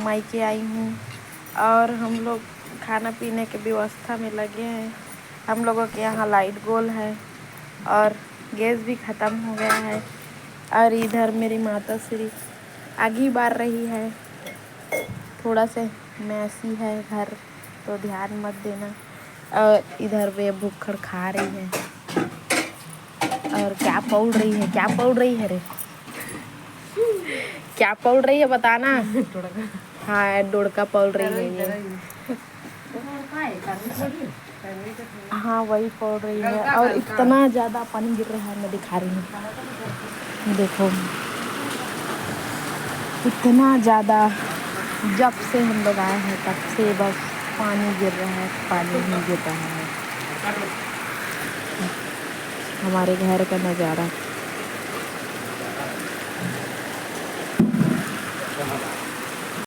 मायके आई हूँ और हम लोग खाना पीने की व्यवस्था में लगे हैं। हम लोगों के यहाँ लाइट गोल है और गैस भी ख़त्म हो गया है। और इधर मेरी माता श्री आगी बार रही है। थोड़ा से मैसी है घर, तो ध्यान मत देना। और इधर वे भूखड़ खा रही है। और क्या पौड़ रही है, क्या पौड़ रही है रे, क्या पौड़ रही है बताना। हाँ डोड़का पौड़ रही है ये। हाँ वही पौड़ रही है। और इतना ज़्यादा पानी गिर रहा है, मैं दिखा रही हूँ देखो। इतना ज़्यादा जब से हम लोग आए हैं तब से बस पानी गिर रहा है, पानी ही गिर रहा है। हमारे घर का नज़ारा।